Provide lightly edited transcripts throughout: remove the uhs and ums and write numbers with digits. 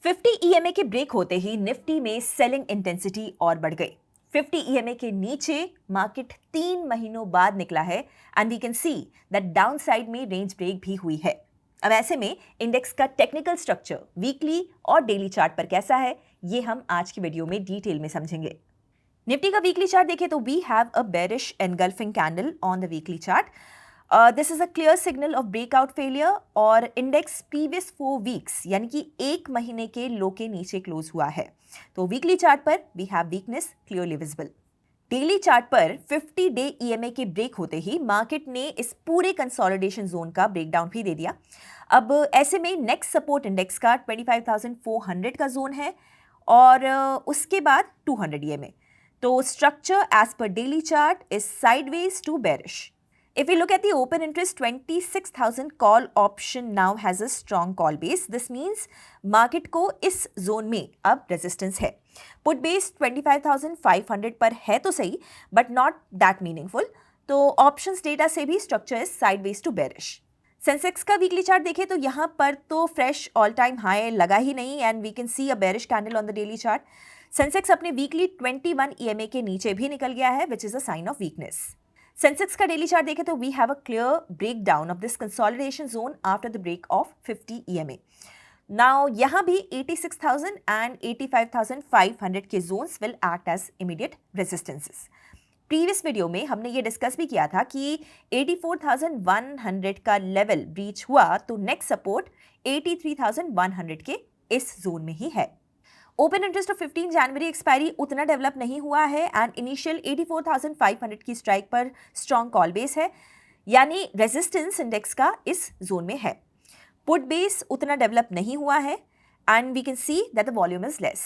50 EMA के break होते ही Nifty में सेलिंग इंटेंसिटी और बढ़ गई। 50 ईएमए के नीचे मार्केट 3 महीनों बाद निकला है and we can see that downside में रेंज ब्रेक भी हुई है। अब ऐसे में इंडेक्स का टेक्निकल स्ट्रक्चर वीकली और डेली चार्ट पर कैसा है, ये हम आज की वीडियो में डिटेल में समझेंगे। निफ्टी का वीकली चार्ट देखें तो we have a bearish engulfing candle on the weekly chart. This is a clear signal of breakout failure और इंडेक्स प्रीवियस 4 वीक्स यानी कि एक महीने के लो के नीचे क्लोज हुआ है। तो वीकली चार्ट पर we have weakness clearly visible. Daily chart पर 50 डे ईएमए के ब्रेक होते ही मार्केट ने इस पूरे कंसोलिडेशन जोन का ब्रेकडाउन भी दे दिया। अब ऐसे में नेक्स्ट सपोर्ट इंडेक्स का 25,400 का जोन है और उसके बाद 200 ईएमए। तो structure as per daily chart is sideways to bearish. If we look at the open interest, 26,000 call option now has a strong call base. This means market को इस zone में अब रेजिस्टेंस है। पुट बेस 25,500 पर है तो सही, but not that meaningful. तो ऑप्शंस डेटा से भी structure is sideways to bearish. Sensex का वीकली चार्ट देखें तो यहाँ पर तो फ्रेश ऑल टाइम हाई लगा ही नहीं and we can see a bearish candle on the daily chart. Sensex अपने वीकली 21 ईएमए के नीचे भी निकल गया है, which is a sign of weakness. Sensex का डेली चार्ट देखें तो we have a clear break down of this consolidation zone after the break of 50 EMA. Now यहाँ भी 86,000 एंड 85,500 के zones will act as immediate resistances. Previous video में हमने ये discuss भी किया था कि 84,100 का लेवल ब्रीच हुआ तो नेक्स्ट सपोर्ट 83,100 के इस जोन में ही है। Open interest of 15 January expiry उतना डेवलप नहीं हुआ है एंड इनिशियल 84,500 की स्ट्राइक पर स्ट्रॉन्ग कॉल बेस है, यानी रेजिस्टेंस इंडेक्स का इस जोन में है। पुट बेस उतना डेवलप नहीं हुआ है and we can see that the volume is less.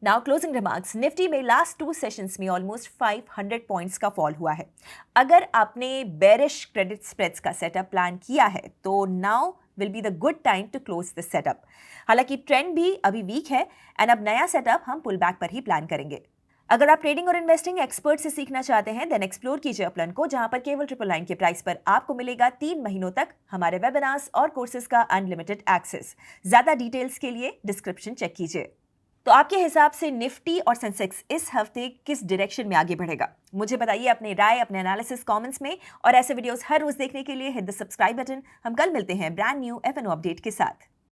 Now closing remarks, Nifty में लास्ट 2 सेशंस में ऑलमोस्ट 500 पॉइंट्स का फॉल हुआ है। अगर आपने बेरिश क्रेडिट स्प्रेड्स का सेटअप प्लान किया है तो now will be the good time to close this setup. हालांकि ट्रेंड भी अभी वीक है एंड अब नया सेटअप हम पुल बैक पर ही प्लान करेंगे। अगर आप ट्रेडिंग और इन्वेस्टिंग एक्सपर्ट से सीखना चाहते हैं देन एक्सप्लोर कीजिए अपलन को, जहां पर केवल 999 के प्राइस पर आपको मिलेगा 3 महीनों तक हमारे वेबिनार्स और कोर्सेज का अनलिमिटेड एक्सेस। ज्यादा डिटेल्स के लिए डिस्क्रिप्शन चेक कीजिए। तो आपके हिसाब से निफ्टी और सेंसेक्स इस हफ्ते किस डायरेक्शन में आगे बढ़ेगा? मुझे बताइए अपनी राय, अपने एनालिसिस कमेंट्स में। और ऐसे वीडियोस हर रोज देखने के लिए हिट द सब्सक्राइब बटन। हम कल मिलते हैं ब्रांड न्यू एफएनओ अपडेट के साथ।